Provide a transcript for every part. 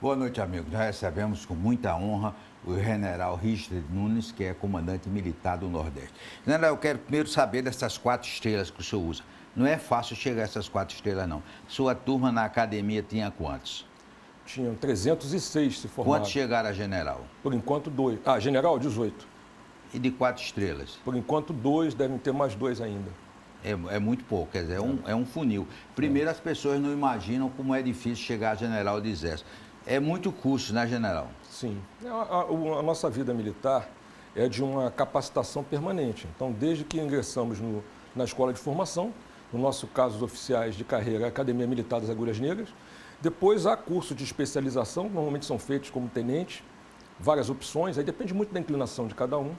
Boa noite, amigos. Nós recebemos com muita honra o general Richard Nunes, que é comandante militar do Nordeste. General, eu quero primeiro saber dessas 4 estrelas que o senhor usa. Não é fácil chegar a essas 4 estrelas, não. Sua turma na academia tinha quantos? Tinham 306 se formaram. Quantos chegaram a general? Por enquanto, 2. Ah, general, 18. E de 4 estrelas? Por enquanto, 2, devem ter mais 2 ainda. É muito pouco, quer dizer, é um funil. Primeiro, as pessoas não imaginam como é difícil chegar a general de exército. É muito custo, né, general? Sim. A nossa vida militar é de uma capacitação permanente. Então, desde que ingressamos na escola de formação, no nosso caso, os oficiais de carreira, a Academia Militar das Agulhas Negras, depois há cursos de especialização, que normalmente são feitos como tenente, várias opções, aí depende muito da inclinação de cada um.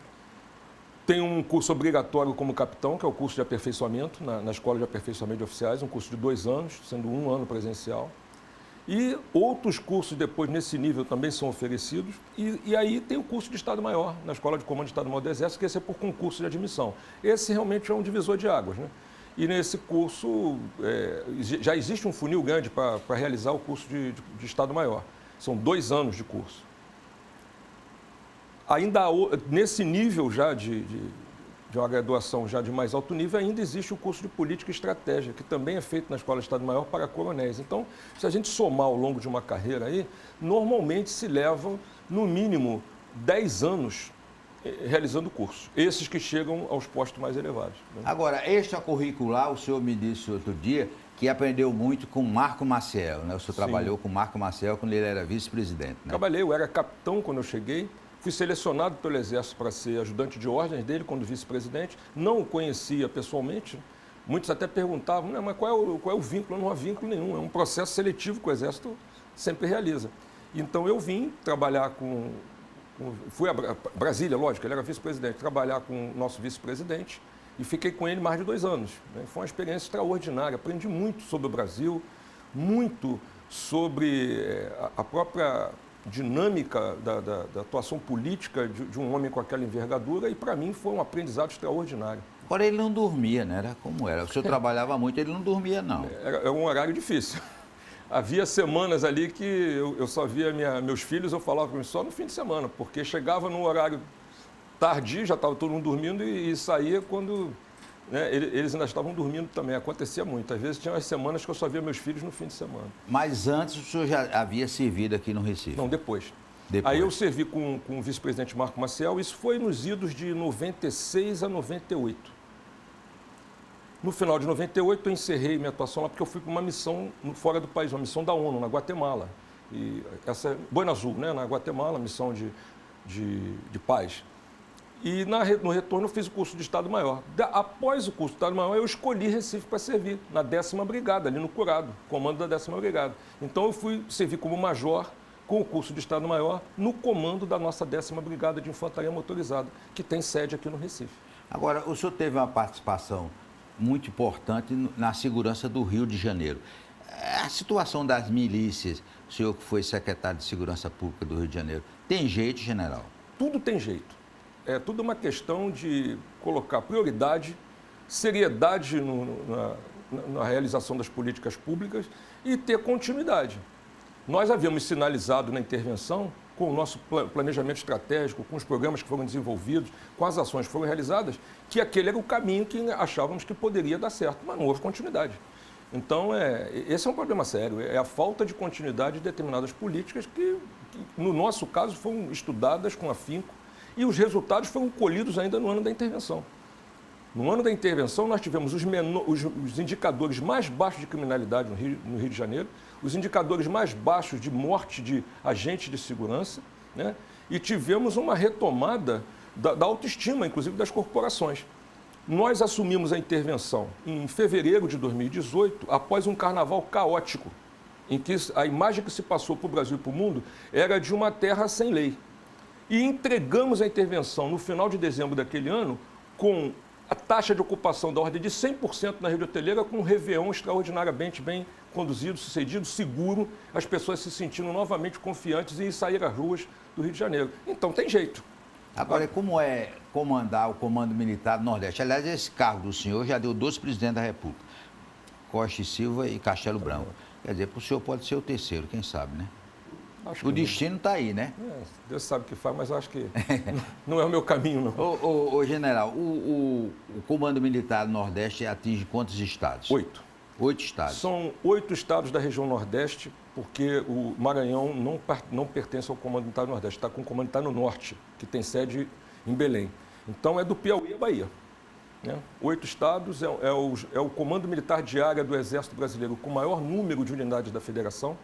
Tem um curso obrigatório como capitão, que é o curso de aperfeiçoamento, na Escola de Aperfeiçoamento de Oficiais, um curso de 2 anos, sendo 1 ano presencial. E outros cursos depois nesse nível também são oferecidos. E aí tem o curso de Estado-Maior, na Escola de Comando de Estado-Maior do Exército, que esse é por concurso de admissão. Esse realmente é um divisor de águas, né? E nesse curso já existe um funil grande para realizar o curso de Estado-Maior. São 2 anos de curso. Ainda nesse nível já de uma graduação já de mais alto nível, ainda existe o curso de Política e Estratégia, que também é feito na Escola de Estado-Maior para coronéis. Então, se a gente somar ao longo de uma carreira aí, normalmente se levam, no mínimo, 10 anos realizando o curso. Esses que chegam aos postos mais elevados, né? Agora, extracurricular, o senhor me disse outro dia que aprendeu muito com Marco Maciel, né? O senhor trabalhou com Marco Maciel quando ele era vice-presidente, né? Trabalhei, eu era capitão quando eu cheguei. Fui selecionado pelo Exército para ser ajudante de ordens dele quando vice-presidente. Não o conhecia pessoalmente. Muitos até perguntavam, mas qual é o vínculo? Não há vínculo nenhum. É um processo seletivo que o Exército sempre realiza. Então eu vim trabalhar fui a Brasília, lógico, ele era vice-presidente, trabalhar com o nosso vice-presidente e fiquei com ele mais de 2 anos. Foi uma experiência extraordinária. Aprendi muito sobre o Brasil, muito sobre a própria dinâmica da atuação política de um homem com aquela envergadura, e para mim foi um aprendizado extraordinário. Agora, ele não dormia, né? Era como era. O senhor trabalhava muito, ele não dormia, não. Era um horário difícil. Havia semanas ali que eu só via meus filhos, eu falava com eles só no fim de semana, porque chegava num horário tardio, já estava todo mundo dormindo, e saía quando, né, eles ainda estavam dormindo também. Acontecia muito. Às vezes tinha umas semanas que eu só via meus filhos no fim de semana. Mas antes o senhor já havia servido aqui no Recife? Não, depois. Aí eu servi com o vice-presidente Marco Maciel. Isso foi nos idos de 96 a 98. No final de 98 eu encerrei minha atuação lá porque eu fui para uma missão fora do país, uma missão da ONU, na Guatemala. E essa é Buena Azul, né, na Guatemala, missão de paz. E no retorno eu fiz o curso de Estado-Maior. Após o curso de Estado-Maior, eu escolhi Recife para servir, na 10ª Brigada, ali no Curado, comando da 10ª Brigada. Então eu fui servir como major, com o curso de Estado-Maior, no comando da nossa 10ª Brigada de Infantaria Motorizada, que tem sede aqui no Recife. Agora, o senhor teve uma participação muito importante na segurança do Rio de Janeiro. A situação das milícias, o senhor que foi secretário de Segurança Pública do Rio de Janeiro, tem jeito, general? Tudo tem jeito. É tudo uma questão de colocar prioridade, seriedade na realização das políticas públicas e ter continuidade. Nós havíamos sinalizado na intervenção, com o nosso planejamento estratégico, com os programas que foram desenvolvidos, com as ações que foram realizadas, que aquele era o caminho que achávamos que poderia dar certo, mas não houve continuidade. Então, esse é um problema sério, é a falta de continuidade de determinadas políticas que, no nosso caso, foram estudadas com afinco e os resultados foram colhidos ainda no ano da intervenção. No ano da intervenção, nós tivemos os indicadores mais baixos de criminalidade no Rio de Janeiro, os indicadores mais baixos de morte de agentes de segurança, né? E tivemos uma retomada da autoestima, inclusive das corporações. Nós assumimos a intervenção em fevereiro de 2018, após um carnaval caótico, em que a imagem que se passou para o Brasil e para o mundo era de uma terra sem lei. E entregamos a intervenção no final de dezembro daquele ano com a taxa de ocupação da ordem de 100% na rede hoteleira, com um Réveillon extraordinariamente bem conduzido, sucedido, seguro, as pessoas se sentindo novamente confiantes em sair às ruas do Rio de Janeiro. Então tem jeito. Agora, como é comandar o Comando Militar do Nordeste? Aliás, esse cargo do senhor já deu 2 presidentes da República, Costa e Silva e Castelo Branco. Quer dizer, para o senhor pode ser o terceiro, quem sabe, né? Acho O que destino está aí, né? Deus sabe o que faz, mas acho que não é o meu caminho, não. Ô, general, o Comando Militar do Nordeste atinge quantos estados? 8. 8 estados. São 8 estados da região Nordeste, porque o Maranhão não pertence ao Comando Militar do Nordeste, está com o Comando Militar no Norte, que tem sede em Belém. Então é do Piauí à Bahia. Né? 8 estados, é o Comando Militar de Área do Exército Brasileiro com o maior número de unidades da Federação.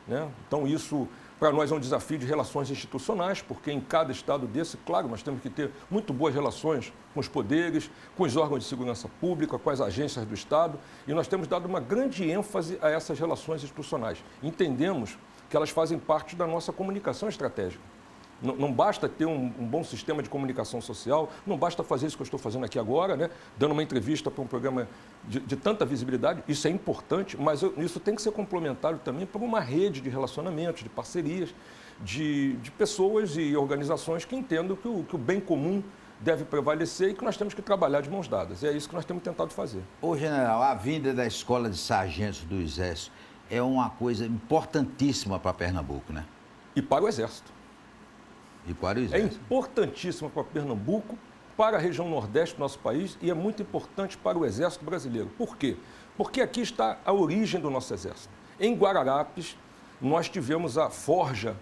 Né? Então isso, para nós, é um desafio de relações institucionais, porque em cada estado desse, claro, nós temos que ter muito boas relações com os poderes, com os órgãos de segurança pública, com as agências do Estado, e nós temos dado uma grande ênfase a essas relações institucionais. Entendemos que elas fazem parte da nossa comunicação estratégica. Não basta ter um bom sistema de comunicação social, não basta fazer isso que eu estou fazendo aqui agora, né? Dando uma entrevista para um programa de tanta visibilidade, isso é importante, mas isso tem que ser complementado também por uma rede de relacionamentos, de parcerias, de pessoas e organizações que entendam que o bem comum deve prevalecer e que nós temos que trabalhar de mãos dadas. E é isso que nós temos tentado fazer. Ô, general, a vinda da Escola de Sargentos do Exército é uma coisa importantíssima para Pernambuco, né? E para o Exército. E para o É Exército. importantíssimo para Pernambuco, para a região Nordeste do nosso país e é muito importante para o Exército Brasileiro. Por quê? Porque aqui está a origem do nosso Exército. Em Guararapes, nós tivemos a forja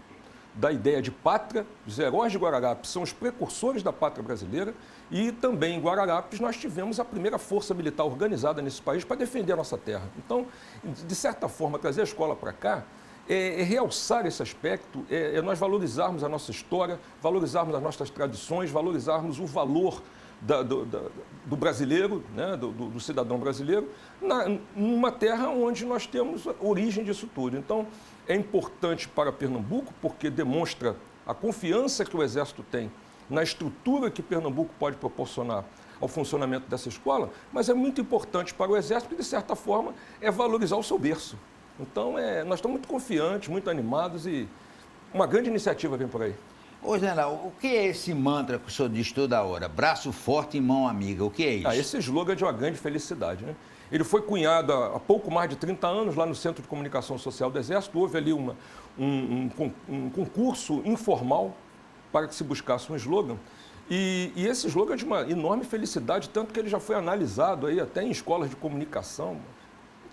da ideia de pátria. Os heróis de Guararapes são os precursores da pátria brasileira e também em Guararapes nós tivemos a primeira força militar organizada nesse país para defender a nossa terra. Então, de certa forma, trazer a escola para cá é realçar esse aspecto, é nós valorizarmos a nossa história, valorizarmos as nossas tradições, valorizarmos o valor do brasileiro, né, do cidadão brasileiro, numa terra onde nós temos a origem disso tudo. Então, é importante para Pernambuco, porque demonstra a confiança que o Exército tem na estrutura que Pernambuco pode proporcionar ao funcionamento dessa escola, mas é muito importante para o Exército, porque, de certa forma, é valorizar o seu berço. Então, nós estamos muito confiantes, muito animados e uma grande iniciativa vem por aí. Ô, general, o que é esse mantra que o senhor diz toda hora? Braço forte e mão amiga, o que é isso? Esse slogan é de uma grande felicidade, né? Ele foi cunhado há pouco mais de 30 anos lá no Centro de Comunicação Social do Exército. Houve ali um concurso informal para que se buscasse um slogan. E esse slogan é de uma enorme felicidade, tanto que ele já foi analisado aí até em escolas de comunicação,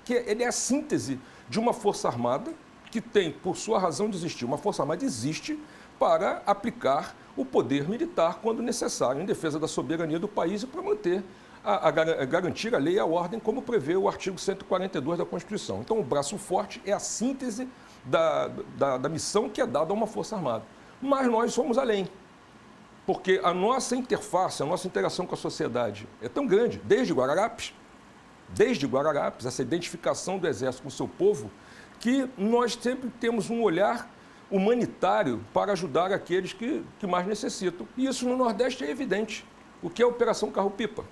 que ele é a síntese de uma força armada que tem, por sua razão de existir, uma força armada existe para aplicar o poder militar quando necessário, em defesa da soberania do país e para manter, garantir a lei e a ordem, como prevê o artigo 142 da Constituição. Então, o braço forte é a síntese da missão que é dada a uma força armada. Mas nós somos além, porque a nossa interface, a nossa interação com a sociedade é tão grande, desde Guararapes, essa identificação do Exército com o seu povo, que nós sempre temos um olhar humanitário para ajudar aqueles que mais necessitam. E isso no Nordeste é evidente. O que é a Operação Carro-Pipa?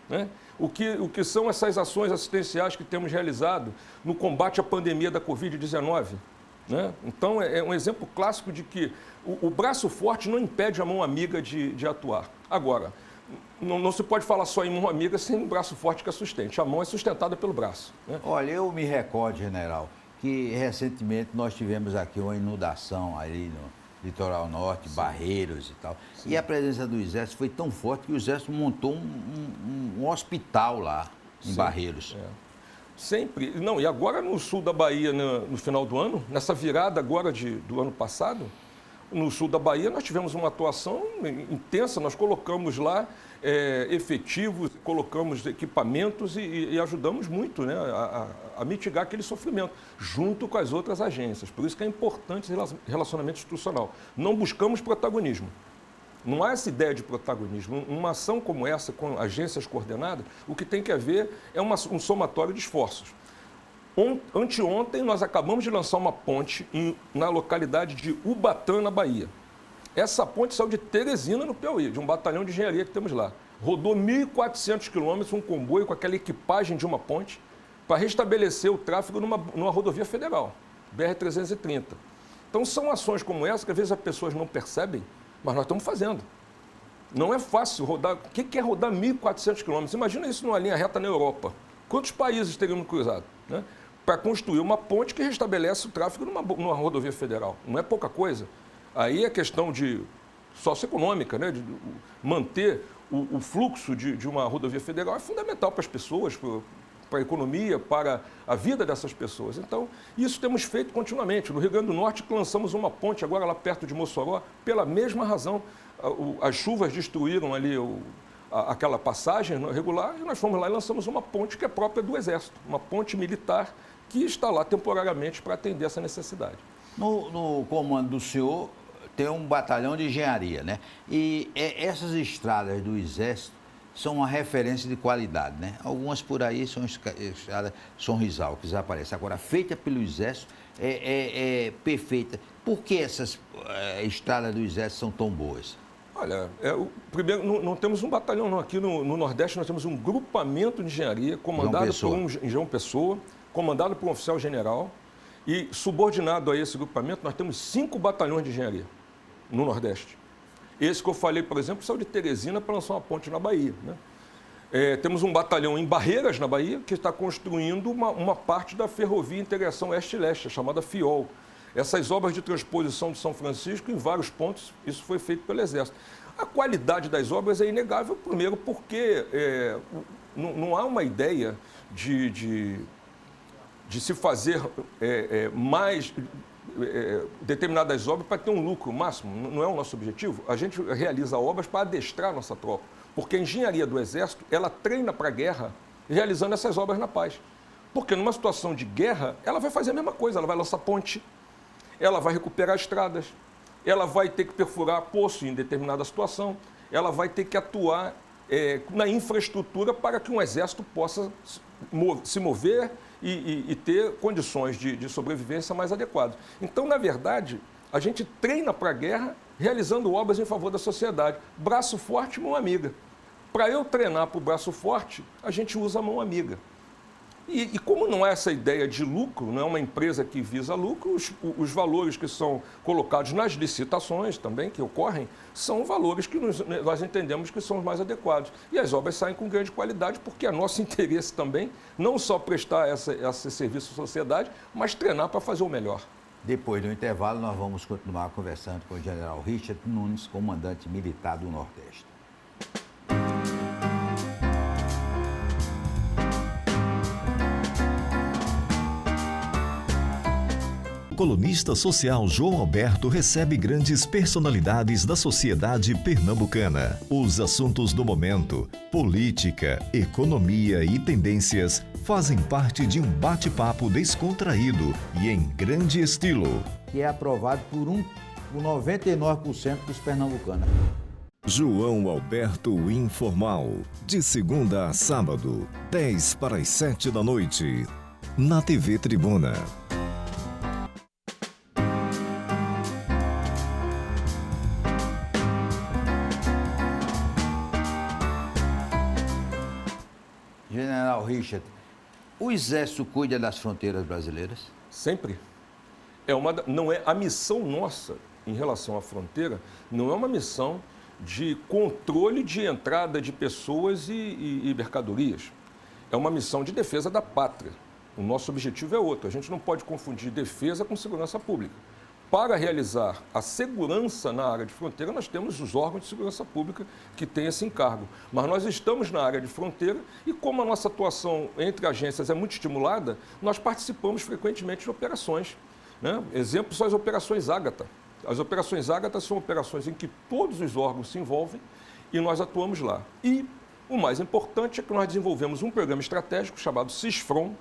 Né? O que são essas ações assistenciais que temos realizado no combate à pandemia da Covid-19? Né? Então, é um exemplo clássico de que o braço forte não impede a mão amiga de atuar. Agora, não se pode falar só em mão amiga sem um braço forte que a sustente. A mão é sustentada pelo braço. Né? Olha, eu me recordo, general, que recentemente nós tivemos aqui uma inundação ali no litoral norte, sim, Barreiros e tal. Sim. E a presença do Exército foi tão forte que o Exército montou um hospital lá em, sim, Barreiros. Sempre. Não, e agora no sul da Bahia, no final do ano, nessa virada agora do ano passado, no sul da Bahia nós tivemos uma atuação intensa, nós colocamos lá efetivos, colocamos equipamentos e ajudamos muito, né, a mitigar aquele sofrimento, junto com as outras agências. Por isso que é importante esse relacionamento institucional. Não buscamos protagonismo. Não há essa ideia de protagonismo. Uma ação como essa, com agências coordenadas, o que tem que haver é um somatório de esforços. Anteontem, nós acabamos de lançar uma ponte na localidade de Ubatã, na Bahia. Essa ponte saiu de Teresina, no Piauí, de um batalhão de engenharia que temos lá. Rodou 1.400 quilômetros, um comboio com aquela equipagem de uma ponte, para restabelecer o tráfego numa rodovia federal, BR-330. Então, são ações como essa que às vezes as pessoas não percebem, mas nós estamos fazendo. Não é fácil rodar. O que é rodar 1.400 quilômetros? Imagina isso numa linha reta na Europa. Quantos países teríamos cruzado? Né? para construir uma ponte que restabelece o tráfego numa rodovia federal. Não é pouca coisa. Aí é questão de socioeconômica, né? De manter o fluxo de uma rodovia federal é fundamental para as pessoas, para a economia, para a vida dessas pessoas. Então, isso temos feito continuamente. No Rio Grande do Norte, lançamos uma ponte agora lá perto de Mossoró, pela mesma razão. As chuvas destruíram ali aquela passagem regular e nós fomos lá e lançamos uma ponte que é própria do Exército, uma ponte militar que está lá temporariamente para atender essa necessidade. No comando do senhor tem um batalhão de engenharia, né? E essas estradas do Exército são uma referência de qualidade, né? Algumas por aí são estradas Sonrisal, que desaparece. Agora, feita pelo Exército, é perfeita. Por que essas estradas do Exército são tão boas? Olha, primeiro, não temos um batalhão, não. Aqui no Nordeste nós temos um grupamento de engenharia comandado por um João Pessoa, comandado por um oficial general, e subordinado a esse grupamento nós temos 5 batalhões de engenharia no Nordeste. Esse que eu falei, por exemplo, saiu de Teresina para lançar uma ponte na Bahia, né? Temos um batalhão em Barreiras, na Bahia, que está construindo uma parte da Ferrovia Integração Oeste-Leste, chamada FIOL. Essas obras de transposição de São Francisco, em vários pontos, isso foi feito pelo Exército. A qualidade das obras é inegável, primeiro, porque não há uma ideia de se fazer mais determinadas obras para ter um lucro máximo. Não é o nosso objetivo. A gente realiza obras para adestrar a nossa tropa, porque a engenharia do Exército, ela treina para a guerra realizando essas obras na paz. Porque numa situação de guerra, ela vai fazer a mesma coisa, ela vai lançar ponte, ela vai recuperar estradas, ela vai ter que perfurar poço em determinada situação, ela vai ter que atuar na infraestrutura para que um exército possa se mover e ter condições de sobrevivência mais adequadas. Então, na verdade, a gente treina para a guerra realizando obras em favor da sociedade. Braço forte, mão amiga. Para eu treinar para o braço forte, a gente usa a mão amiga. E como não é essa ideia de lucro, não é uma empresa que visa lucro, os valores que são colocados nas licitações também, que ocorrem, são valores que nós entendemos que são os mais adequados. E as obras saem com grande qualidade, porque é nosso interesse também, não só prestar esse serviço à sociedade, mas treinar para fazer o melhor. Depois do intervalo, nós vamos continuar conversando com o general Richard Nunes, comandante militar do Nordeste. O colunista social João Alberto recebe grandes personalidades da sociedade pernambucana. Os assuntos do momento, política, economia e tendências fazem parte de um bate-papo descontraído e em grande estilo. Que é aprovado por 99% dos pernambucanos. João Alberto Informal, de segunda a sábado, 10 para as 7 da noite, na TV Tribuna. General Richard, o Exército cuida das fronteiras brasileiras? Sempre. Não é a missão nossa em relação à fronteira, não é uma missão de controle de entrada de pessoas e mercadorias. É uma missão de defesa da pátria. O nosso objetivo é outro. A gente não pode confundir defesa com segurança pública. Para realizar a segurança na área de fronteira, nós temos os órgãos de segurança pública que têm esse encargo. Mas nós estamos na área de fronteira e, como a nossa atuação entre agências é muito estimulada, nós participamos frequentemente de operações, né? Exemplo são as operações Ágata. As operações Ágata são operações em que todos os órgãos se envolvem e nós atuamos lá. E o mais importante é que nós desenvolvemos um programa estratégico chamado SISFRON,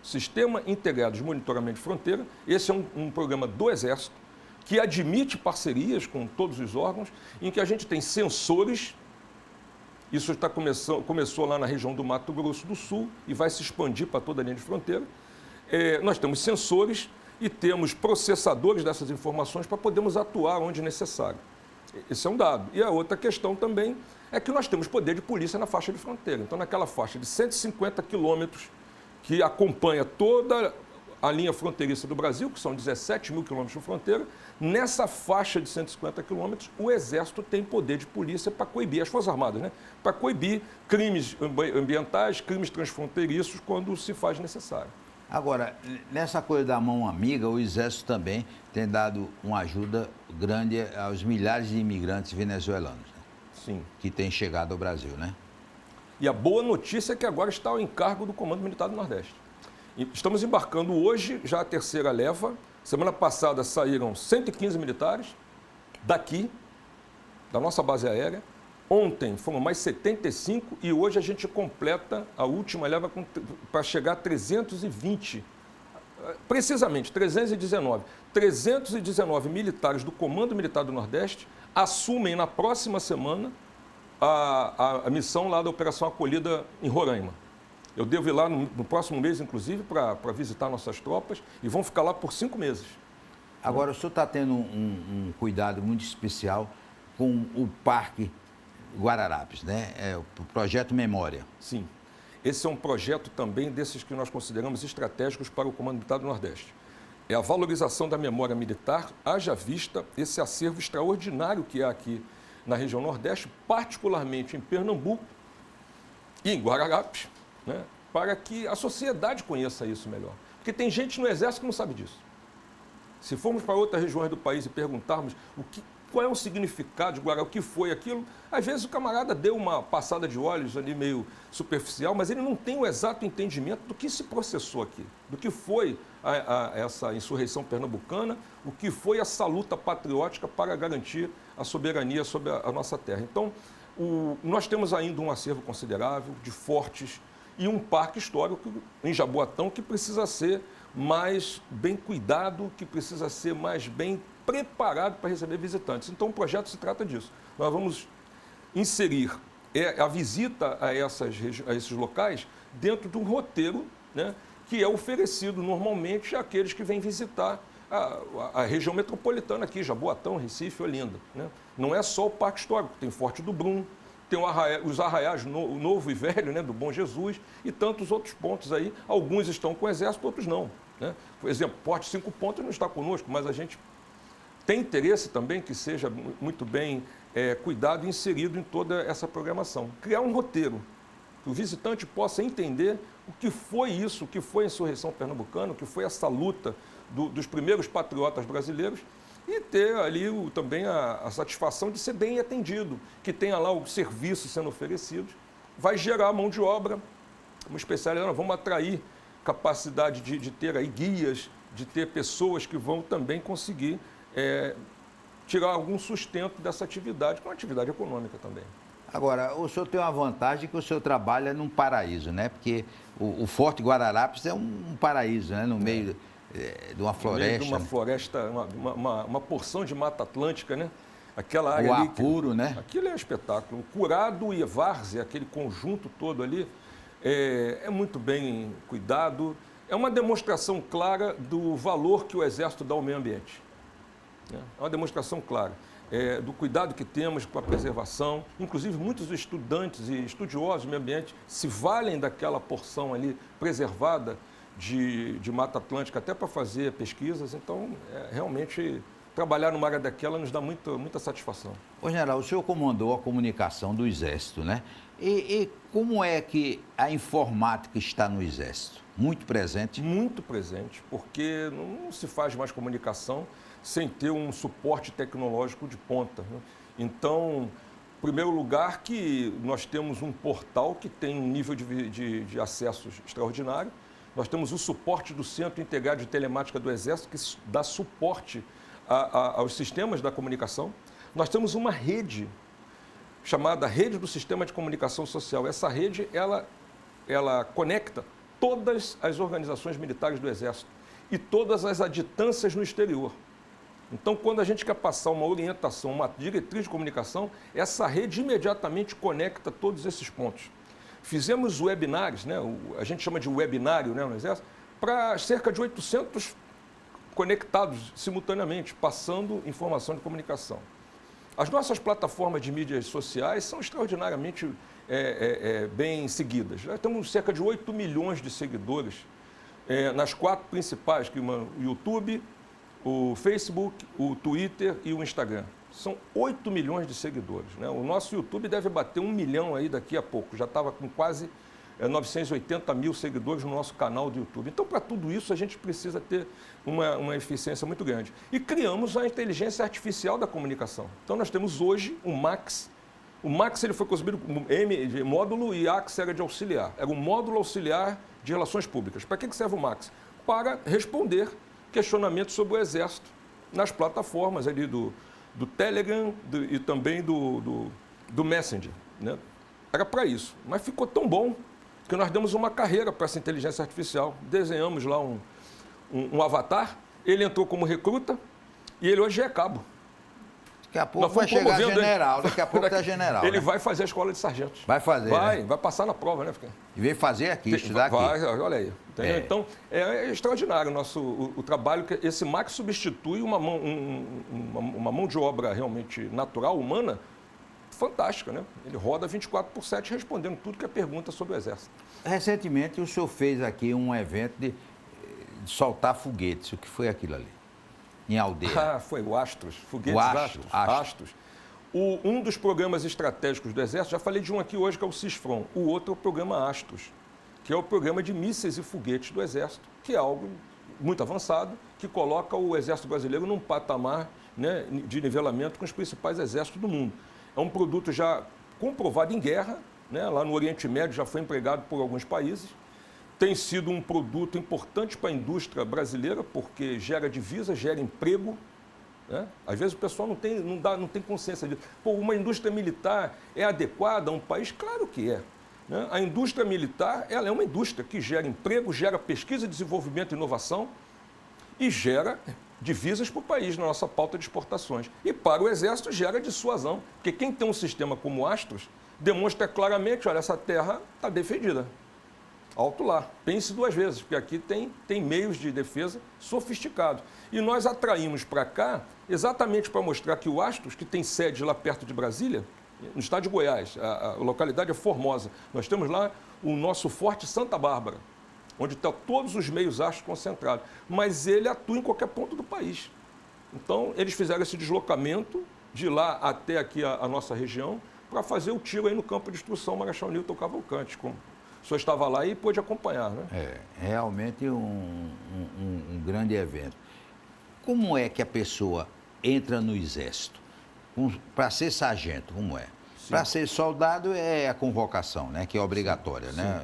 Sistema Integrado de Monitoramento de Fronteira. Esse é um programa do Exército que admite parcerias com todos os órgãos, em que a gente tem sensores. Isso começou lá na região do Mato Grosso do Sul e vai se expandir para toda a linha de fronteira. Nós temos sensores e temos processadores dessas informações para podermos atuar onde necessário. Esse é um dado. E a outra questão também é que nós temos poder de polícia na faixa de fronteira. Então, naquela faixa de 150 quilômetros que acompanha toda a linha fronteiriça do Brasil, que são 17 mil quilômetros de fronteira, nessa faixa de 150 quilômetros, o Exército tem poder de polícia para coibir, as Forças Armadas, né? Para coibir crimes ambientais, crimes transfronteiriços, quando se faz necessário. Agora, nessa coisa da mão amiga, o Exército também tem dado uma ajuda grande aos milhares de imigrantes venezuelanos, né, Sim. que têm chegado ao Brasil, né? E a boa notícia é que agora está ao encargo do Comando Militar do Nordeste. E estamos embarcando hoje já a terceira leva. Semana passada saíram 115 militares daqui, da nossa base aérea. Ontem foram mais 75 e hoje a gente completa a última leva para chegar a 320. Precisamente, 319. 319 militares do Comando Militar do Nordeste assumem na próxima semana a missão lá da Operação Acolhida em Roraima. Eu devo ir lá no próximo mês, inclusive, para visitar nossas tropas e vão ficar lá por 5 meses. Agora, o senhor está tendo um cuidado muito especial com o Parque Guararapes, né? É o projeto Memória. Sim. Esse é um projeto também desses que nós consideramos estratégicos para o Comando Militar do Nordeste. É a valorização da memória militar, haja vista esse acervo extraordinário que há aqui na região Nordeste, particularmente em Pernambuco e em Guararapes, né, para que a sociedade conheça isso melhor. Porque tem gente no Exército que não sabe disso. Se formos para outras regiões do país e perguntarmos qual é o significado de Guararapes, o que foi aquilo, às vezes o camarada deu uma passada de olhos ali meio superficial, mas ele não tem o exato entendimento do que se processou aqui, do que foi essa insurreição pernambucana, o que foi essa luta patriótica para garantir a soberania sobre a nossa terra. Então, nós temos ainda um acervo considerável de fortes e um parque histórico em Jaboatão que precisa ser mais bem cuidado, que precisa ser mais bem preparado para receber visitantes. Então, o projeto se trata disso. Nós vamos inserir a visita a esses locais dentro de um roteiro, né, que é oferecido normalmente àqueles que vêm visitar a região metropolitana aqui, Jaboatão, Recife, Olinda, né? Não é só o Parque Histórico, tem Forte do Brum, tem os arraiais Novo e Velho, né, do Bom Jesus e tantos outros pontos aí. Alguns estão com o Exército, outros não, né? Por exemplo, Porte 5 Pontos não está conosco, mas a gente tem interesse também que seja muito bem cuidado e inserido em toda essa programação. Criar um roteiro, que o visitante possa entender o que foi isso, o que foi a insurreição pernambucana, o que foi essa luta dos primeiros patriotas brasileiros e ter ali também a satisfação de ser bem atendido, que tenha lá o serviço sendo oferecido, vai gerar mão de obra, uma especialidade, nós vamos atrair capacidade de ter aí guias, de ter pessoas que vão também conseguir tirar algum sustento dessa atividade, que é uma atividade econômica também. Agora, o senhor tem uma vantagem que o senhor trabalha num paraíso, né? Porque o Forte Guararapes é um paraíso, né? No meio de uma floresta. No meio de uma floresta, uma porção de Mata Atlântica, né? Aquela área o ali. ar puro, né? Aquilo é um espetáculo. O Curado e Várzea, aquele conjunto todo ali, é muito bem cuidado. É uma demonstração clara do valor que o Exército dá ao meio ambiente. É uma demonstração clara do cuidado que temos com a preservação. Inclusive, muitos estudantes e estudiosos do meio ambiente se valem daquela porção ali preservada de Mata Atlântica até para fazer pesquisas. Então, realmente, trabalhar numa área daquela nos dá muita satisfação. Ô, general, o senhor comandou a comunicação do Exército, né? E como é que a informática está no Exército? Muito presente? Muito presente, porque não se faz mais comunicação sem ter um suporte tecnológico de ponta, né? Então, em primeiro lugar, que nós temos um portal que tem um nível de acessos extraordinário. Nós temos o suporte do Centro Integrado de Telemática do Exército, que dá suporte aos sistemas da comunicação. Nós temos uma rede chamada Rede do Sistema de Comunicação Social. Essa rede, ela conecta todas as organizações militares do Exército e todas as adjutâncias no exterior. Então, quando a gente quer passar uma orientação, uma diretriz de comunicação, essa rede imediatamente conecta todos esses pontos. Fizemos webinários, né? A gente chama de webinário, né, no Exército, para cerca de 800 conectados simultaneamente, passando informação de comunicação. As nossas plataformas de mídias sociais são extraordinariamente bem seguidas. Nós temos cerca de 8 milhões de seguidores nas 4 principais, que o YouTube, o Facebook, o Twitter e o Instagram. São 8 milhões de seguidores, né? O nosso YouTube deve bater 1 milhão aí daqui a pouco. Já estava com quase 980 mil seguidores no nosso canal do YouTube. Então, para tudo isso, a gente precisa ter uma eficiência muito grande. E criamos a inteligência artificial da comunicação. Então, nós temos hoje o Max. O Max ele foi concebido como M de módulo e Ax era de auxiliar. Era um módulo auxiliar de relações públicas. Para que serve o Max? Para responder questionamentos sobre o Exército nas plataformas ali do Telegram e também do Messenger, né? Era para isso. Mas ficou tão bom que nós demos uma carreira para essa inteligência artificial. Desenhamos lá um avatar, ele entrou como recruta e ele hoje é cabo. Daqui a pouco vai chegar general, daqui a pouco está general. Ele né? vai fazer a escola de sargentos. Vai fazer, Vai, né? vai passar na prova, né? E vem fazer aqui, estudar aqui. Vai, olha aí. Então, é extraordinário o trabalho, que esse Max substitui uma mão de obra realmente natural, humana, fantástica, né? Ele roda 24/7 respondendo tudo que é pergunta sobre o Exército. Recentemente, o senhor fez aqui um evento de soltar foguetes. O que foi aquilo ali? Em Aldeia. Foi o Astros, foguetes o Astros. Um dos programas estratégicos do Exército, já falei de um aqui hoje, que é o CISFRON. O outro é o programa Astros, que é o programa de mísseis e foguetes do Exército, que é algo muito avançado, que coloca o Exército brasileiro num patamar, né, de nivelamento com os principais exércitos do mundo. É um produto já comprovado em guerra, né, lá no Oriente Médio já foi empregado por alguns países. Tem sido um produto importante para a indústria brasileira, porque gera divisa, gera emprego, né? Às vezes o pessoal não tem consciência disso. Pô, uma indústria militar é adequada a um país? Claro que é, né? A indústria militar ela é uma indústria que gera emprego, gera pesquisa, desenvolvimento e inovação e gera divisas para o país na nossa pauta de exportações. E para o Exército gera dissuasão, porque quem tem um sistema como o Astros demonstra claramente, olha, essa terra está defendida. Alto lá, pense duas vezes, porque aqui tem meios de defesa sofisticados. E nós atraímos para cá exatamente para mostrar que o Astros, que tem sede lá perto de Brasília, no estado de Goiás, a localidade é Formosa, nós temos lá o nosso Forte Santa Bárbara, onde estão todos os meios Astros concentrados, mas ele atua em qualquer ponto do país. Então, eles fizeram esse deslocamento de lá até aqui a nossa região para fazer o tiro aí no campo de instrução Marechal Newton Cavalcante, como o senhor estava lá e pôde acompanhar, né? É realmente um grande evento. Como é que a pessoa entra no Exército? Para ser sargento, como é? Para ser soldado é a convocação, né? Que é obrigatória, sim, né?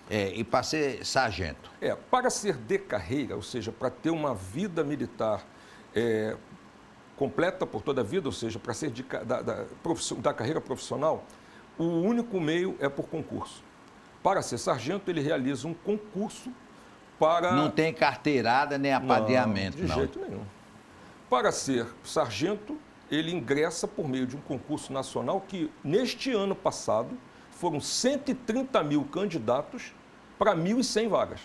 E para ser sargento? Para ser de carreira, ou seja, para ter uma vida militar completa por toda a vida, ou seja, para ser da carreira profissional, o único meio é por concurso. Para ser sargento, ele realiza um concurso para... Não tem carteirada nem apadeamento, não. De jeito nenhum. Para ser sargento, ele ingressa por meio de um concurso nacional que, neste ano passado, foram 130 mil candidatos para 1.100 vagas.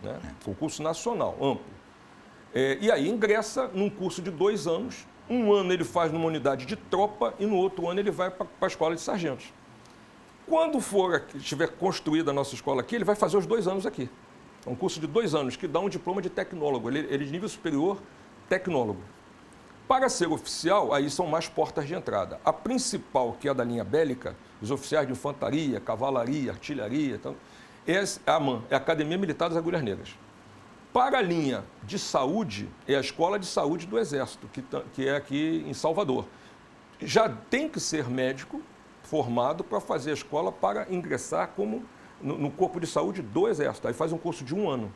Né? Concurso nacional, amplo. E aí ingressa num curso de 2 anos. Um ano ele faz numa unidade de tropa e no outro ano ele vai para a escola de sargentos. Quando estiver construída a nossa escola aqui, ele vai fazer os 2 anos aqui. É um curso de 2 anos que dá um diploma de tecnólogo. Ele é de nível superior tecnólogo. Para ser oficial, aí são mais portas de entrada. A principal, que é a da linha bélica, os oficiais de infantaria, cavalaria, artilharia, então, é a AMAN, é a Academia Militar das Agulhas Negras. Para a linha de saúde, é a Escola de Saúde do Exército, que é aqui em Salvador. Já tem que ser médico formado para fazer a escola para ingressar no corpo de saúde do Exército. Aí faz um curso de 1 ano.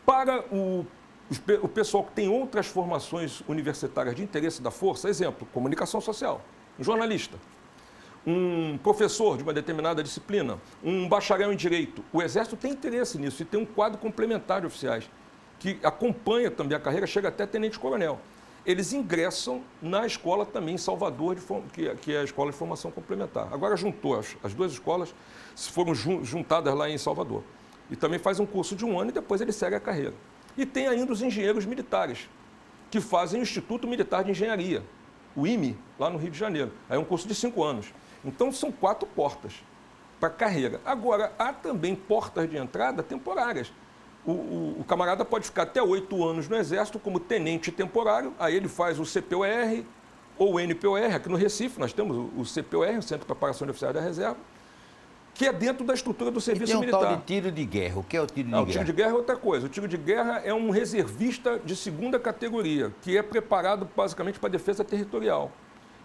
Para o pessoal que tem outras formações universitárias de interesse da Força, exemplo, comunicação social, um jornalista, um professor de uma determinada disciplina, um bacharel em Direito. O Exército tem interesse nisso e tem um quadro complementar de oficiais que acompanha também a carreira, chega até tenente-coronel. Eles ingressam na escola também em Salvador, que é a Escola de Formação Complementar. Agora juntou as 2 escolas, foram juntadas lá em Salvador. E também faz um curso de 1 ano e depois ele segue a carreira. E tem ainda os engenheiros militares, que fazem o Instituto Militar de Engenharia, o IME, lá no Rio de Janeiro. Aí é um curso de 5 anos. Então são 4 portas para carreira. Agora, há também portas de entrada temporárias. O camarada pode ficar até 8 anos no Exército como tenente temporário, aí ele faz o CPOR, ou o NPOR, aqui no Recife, nós temos o CPOR, o Centro de Preparação de Oficiais da Reserva, que é dentro da estrutura do serviço militar. Tem um tal de tiro de guerra. O que é o tiro de guerra? O tiro de guerra é outra coisa. O tiro de guerra é um reservista de segunda categoria, que é preparado basicamente para a defesa territorial.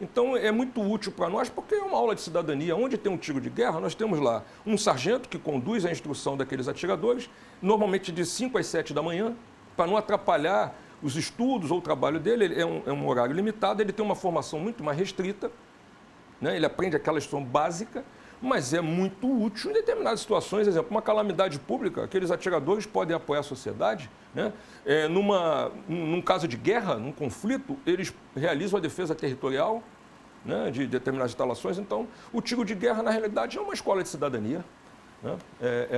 Então, é muito útil para nós, porque é uma aula de cidadania. Onde tem um tiro de guerra, nós temos lá um sargento que conduz a instrução daqueles atiradores, normalmente de 5 às 7 da manhã, para não atrapalhar os estudos ou o trabalho dele. Ele é um horário limitado, ele tem uma formação muito mais restrita, né? Ele aprende aquela instrução básica, mas é muito útil em determinadas situações. Por exemplo, uma calamidade pública, aqueles atiradores podem apoiar a sociedade, né? Num caso de guerra, num conflito, eles realizam a defesa territorial, né, de determinadas instalações. Então, o tiro de guerra, na realidade, é uma escola de cidadania, né?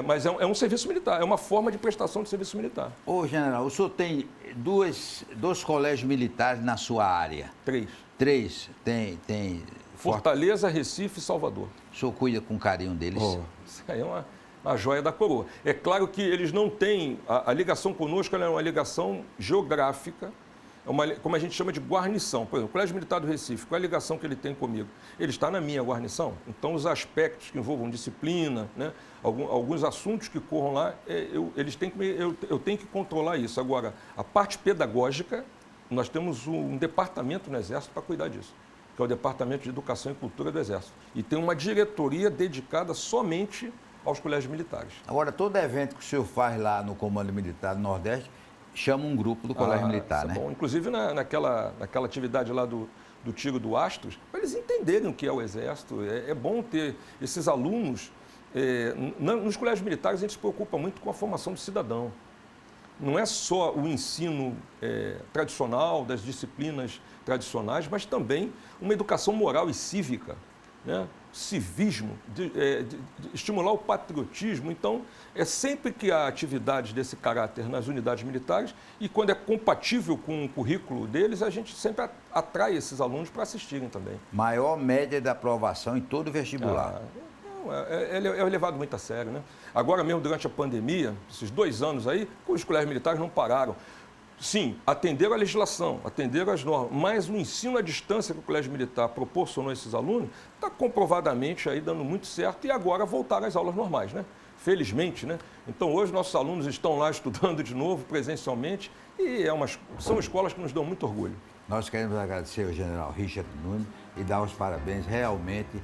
Mas é um serviço militar, é uma forma de prestação de serviço militar. Ô, general, o senhor tem dois colégios militares na sua área? 3. 3? Tem... Fortaleza, Recife e Salvador. O senhor cuida com carinho deles? Isso aí é uma joia da coroa. É claro que eles não têm... A ligação conosco ela é uma ligação geográfica, como a gente chama de guarnição. Por exemplo, o Colégio Militar do Recife, qual é a ligação que ele tem comigo? Ele está na minha guarnição. Então, os aspectos que envolvam disciplina, né, alguns assuntos que corram lá, eu tenho que controlar isso. Agora, a parte pedagógica, nós temos um departamento no Exército para cuidar disso, que é o Departamento de Educação e Cultura do Exército. E tem uma diretoria dedicada somente aos colégios militares. Agora, todo evento que o senhor faz lá no Comando Militar do Nordeste, chama um grupo do Colégio Militar, né? Bom. Inclusive, naquela atividade lá do tiro do Astros, para eles entenderem o que é o Exército. É bom ter esses alunos. Nos colégios militares, a gente se preocupa muito com a formação do cidadão. Não é só o ensino tradicional, das disciplinas tradicionais, mas também uma educação moral e cívica, né? Civismo, de estimular o patriotismo. Então, é sempre que há atividades desse caráter nas unidades militares e quando é compatível com o currículo deles, a gente sempre atrai esses alunos para assistirem também. Maior média da aprovação em todo o vestibular. É levado muito a sério, né? Agora mesmo, durante a pandemia, esses 2 anos aí, os colégios militares não pararam. Sim, atenderam a legislação, atenderam as normas, mas o ensino à distância que o Colégio Militar proporcionou a esses alunos está comprovadamente aí dando muito certo e agora voltaram às aulas normais, né? Felizmente, né? Então, hoje nossos alunos estão lá estudando de novo, presencialmente, e são escolas que nos dão muito orgulho. Nós queremos agradecer ao general Richard Nunes e dar os parabéns realmente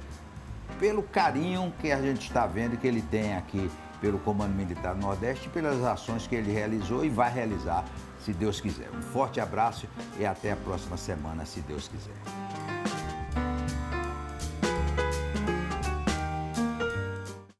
pelo carinho que a gente está vendo que ele tem aqui pelo Comando Militar do Nordeste e pelas ações que ele realizou e vai realizar, se Deus quiser. Um forte abraço e até a próxima semana, se Deus quiser.